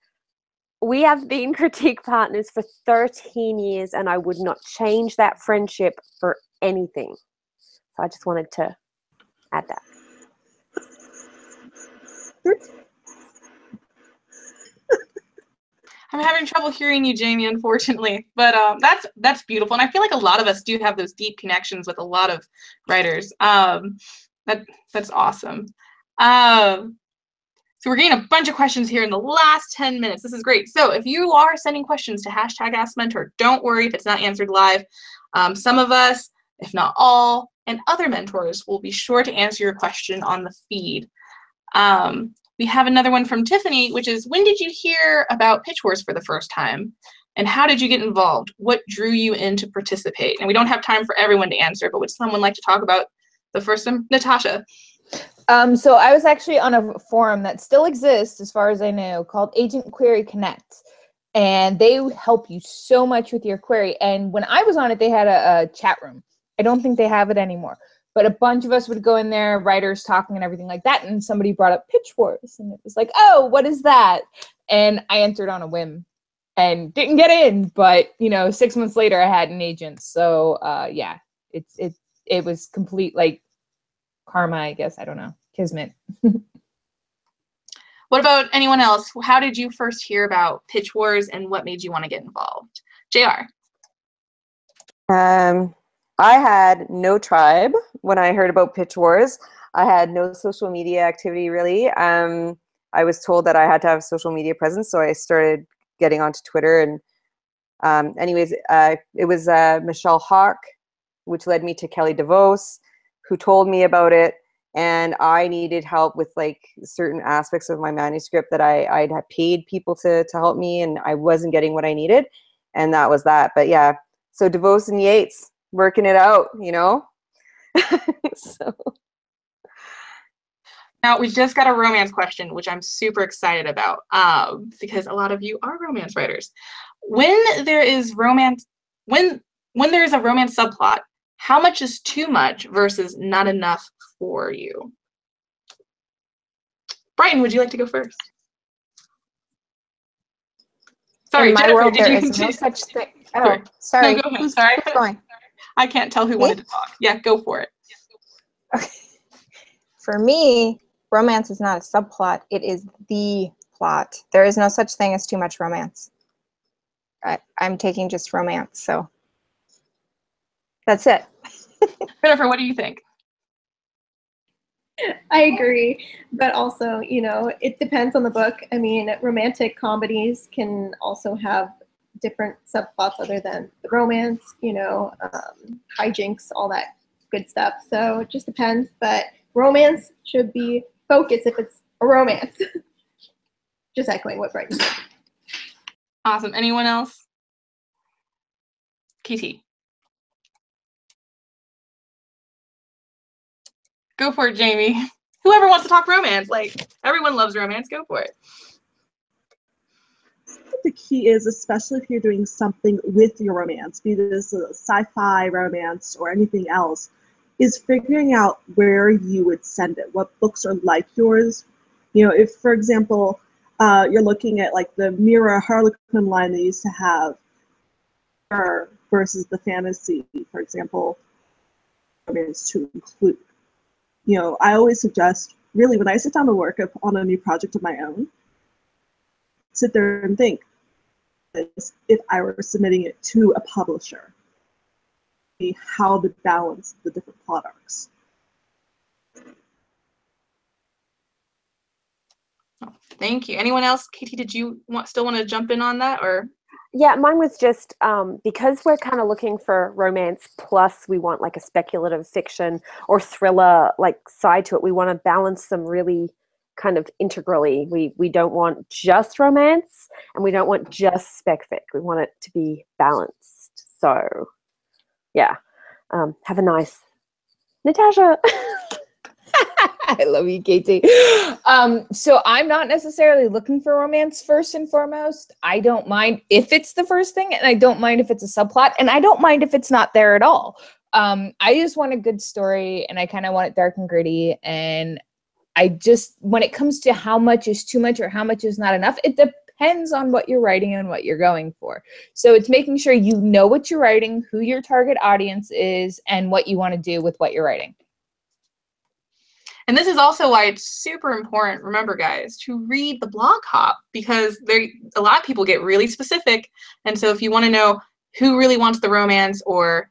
we have been critique partners for 13 years, and I would not change that friendship for anything. So I just wanted to add that.
I'm having trouble hearing you, Jamie, unfortunately. But that's beautiful. And I feel like a lot of us do have those deep connections with a lot of writers. That's awesome. So we're getting a bunch of questions here in the last 10 minutes. This is great. So if you are sending questions to #AskMentor, don't worry if it's not answered live. Some of us, if not all, and other mentors will be sure to answer your question on the feed. We have another one from Tiffany, which is, when did you hear about Pitch Wars for the first time? And how did you get involved? What drew you in to participate? And we don't have time for everyone to answer, but would someone like to talk about the first one? Natasha.
So I was actually on a forum that still exists, as far as I know, called Agent Query Connect. And they help you so much with your query. And when I was on it, they had a chat room. I don't think they have it anymore. But a bunch of us would go in there, writers talking and everything like that. And somebody brought up Pitch Wars. And it was like, oh, what is that? And I entered on a whim and didn't get in. But, 6 months later, I had an agent. So, yeah, it was complete, like, karma, I guess. I don't know. Kismet.
What about anyone else? How did you first hear about Pitch Wars and what made you want to get involved? JR.
I had no tribe when I heard about Pitch Wars. I had no social media activity, really. I was told that I had to have a social media presence, so I started getting onto Twitter. And anyways, it was Michelle Hawk, which led me to Kelly DeVos, who told me about it. And I needed help with like certain aspects of my manuscript that I'd have paid people to help me, and I wasn't getting what I needed. And that was that. But yeah, so DeVos and Yates working it out, So.
Now, we just got a romance question, which I'm super excited about because a lot of you are romance writers. When there is romance, when there is a romance subplot, how much is too much versus not enough for you? Brighton, would you like to go first? Sorry,
In my
Jennifer,
world,
did
there
you
is no
continue?
such thing. Oh,
Sorry.
sorry.
No, go ahead.
Who's
Sorry.
going?
I can't tell who wanted to talk. Yeah, go for it.
Okay. For me, romance is not a subplot. It is the plot. There is no such thing as too much romance. I'm taking just romance, so that's it.
Jennifer, what do you think?
I agree, but also, it depends on the book. I mean, romantic comedies can also have different subplots other than the romance, hijinks, all that good stuff. So it just depends, but romance should be focused if it's a romance. Just echoing what Brighton said.
Awesome. Anyone else? KT. Go for it, Jamie. Whoever wants to talk romance, like everyone loves romance, go for it.
The key is, especially if you're doing something with your romance, be this a sci-fi romance or anything else, is figuring out where you would send it, what books are like yours. If, for example, you're looking at like the Mira Harlequin line they used to have versus the fantasy, for example, romance to include. I always suggest, really, when I sit down to work on a new project of my own, sit there and think, if I were submitting it to a publisher, how to balance the different plot arcs.
Oh, thank you. Anyone else? Katie, did you still want to jump in on that, or?
Yeah, mine was just because we're kind of looking for romance, plus we want like a speculative fiction or thriller like side to it. We want to balance them really kind of integrally. We don't want just romance, and we don't want just spec fic. We want it to be balanced. So, yeah, have a nice Natasha.
I love you, Katie. So I'm not necessarily looking for romance first and foremost. I don't mind if it's the first thing, and I don't mind if it's a subplot, and I don't mind if it's not there at all. I just want a good story, and I kind of want it dark and gritty. And I just, when it comes to how much is too much or how much is not enough, it depends on what you're writing and what you're going for. So it's making sure you know what you're writing, who your target audience is, and what you want to do with what you're writing.
And this is also why it's super important, remember guys, to read the blog hop, because a lot of people get really specific. And so if you want to know who really wants the romance or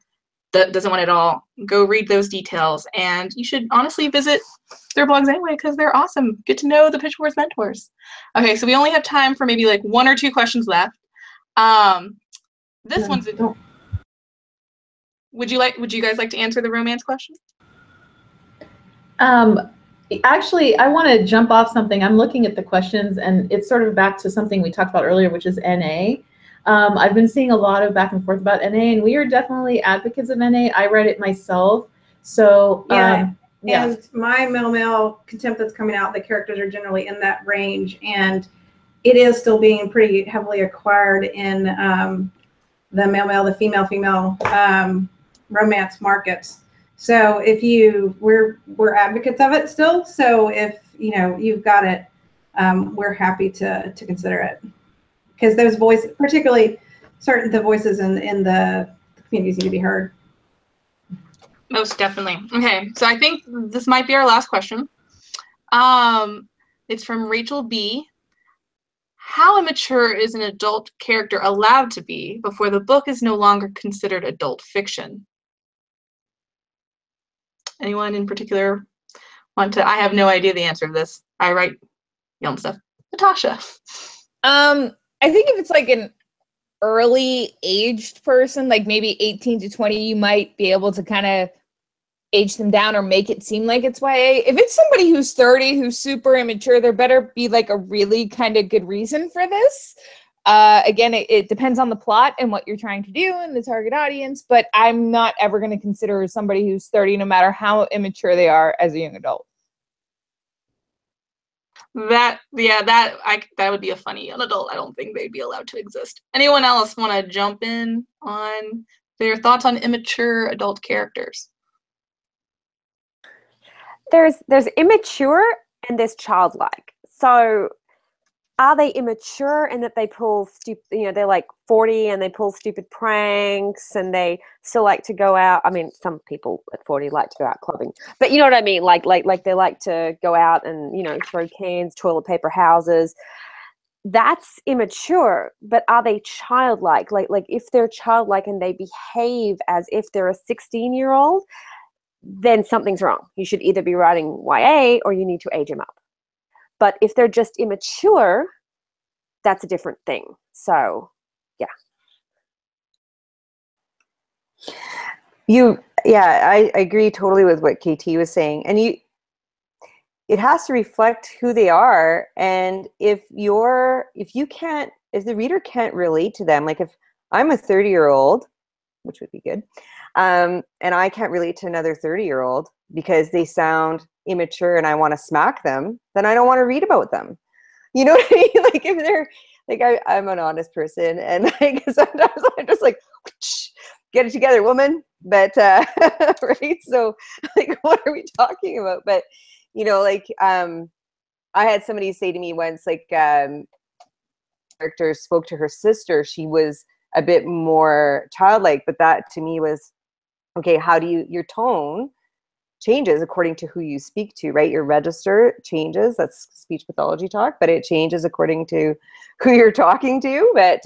doesn't want it all, go read those details. And you should honestly visit their blogs anyway, because they're awesome. Get to know the Pitch Wars mentors. Okay, so we only have time for maybe like 1 or 2 questions left. This one's, would you guys like to answer the romance question?
Actually, I want to jump off something. I'm looking at the questions, and it's sort of back to something we talked about earlier, which is NA. I've been seeing a lot of back and forth about NA, and we are definitely advocates of NA. I read it myself. So,
and my male contempt that's coming out, the characters are generally in that range, and it is still being pretty heavily acquired in the male, the female romance markets. So if we're advocates of it still. So if you've got it, we're happy to consider it, because those voices, particularly the voices in the communities, need to be heard.
Most definitely. Okay, so I think this might be our last question. It's from Rachel B. How immature is an adult character allowed to be before the book is no longer considered adult fiction? Anyone in particular want to? I have no idea the answer to this. I write young stuff. Natasha.
I think if it's like an early aged person, like maybe 18 to 20, you might be able to kind of age them down or make it seem like it's YA. If it's somebody who's 30, who's super immature, there better be like a really kind of good reason for this. Again, it depends on the plot and what you're trying to do and the target audience, but I'm not ever going to consider somebody who's 30, no matter how immature they are, as a young adult.
That would be a funny young adult. I don't think they'd be allowed to exist. Anyone else want to jump in on their thoughts on immature adult characters?
There's immature and there's childlike. So are they immature in that they pull stupid, they're like 40 and they pull stupid pranks and they still like to go out? I mean, some people at 40 like to go out clubbing, but you know what I mean? Like they like to go out and, throw cans, toilet paper houses. That's immature, but are they childlike? Like if they're childlike and they behave as if they're a 16-year-old, then something's wrong. You should either be writing YA or you need to age them up. But if they're just immature, that's a different thing. So, yeah.
I agree totally with what KT was saying. And it has to reflect who they are. And if the reader can't relate to them, like if I'm a 30-year-old, which would be good, and I can't relate to another 30-year-old because they sound immature and I want to smack them, then I don't want to read about them. You know what I mean? Like if they're like, I'm an honest person, and like sometimes I'm just like, get it together, woman. But right, so like, what are we talking about? But I had somebody say to me once, like, character spoke to her sister, she was a bit more childlike, but that to me was, okay, how do your tone changes according to who you speak to, right? Your register changes, that's speech pathology talk, but it changes according to who you're talking to. But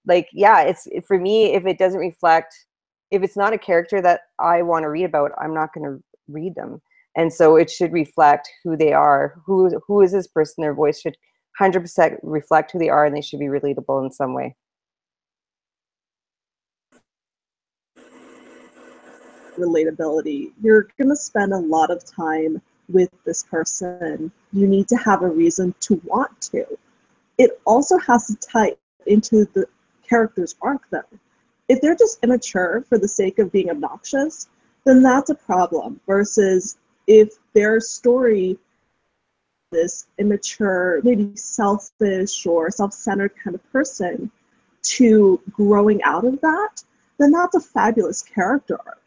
it's for me, if it doesn't reflect, if it's not a character that I want to read about, I'm not going to read them. And so it should reflect who they are. Who is this person? Their voice should 100% reflect who they are, and they should be relatable in some way.
Relatability. You're going to spend a lot of time with this person. You need to have a reason to want to. It also has to tie into the character's arc, though. If they're just immature for the sake of being obnoxious, then that's a problem, versus if their story, this immature, maybe selfish or self-centered kind of person, to growing out of that, then that's a fabulous character arc.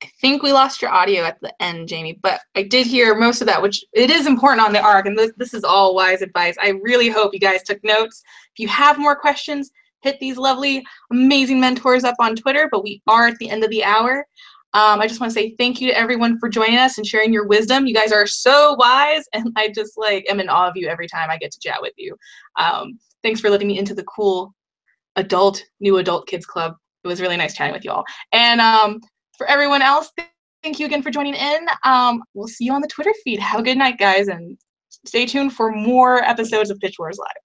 I think we lost your audio at the end, Jamie, but I did hear most of that, which it is important on the arc, and this is all wise advice. I really hope you guys took notes. If you have more questions, hit these lovely, amazing mentors up on Twitter, but we are at the end of the hour. I just want to say thank you to everyone for joining us and sharing your wisdom. You guys are so wise, and I just am in awe of you every time I get to chat with you. Thanks for letting me into the cool new adult kids club. It was really nice chatting with you all. And for everyone else, thank you again for joining in. We'll see you on the Twitter feed. Have a good night, guys, and stay tuned for more episodes of Pitch Wars Live.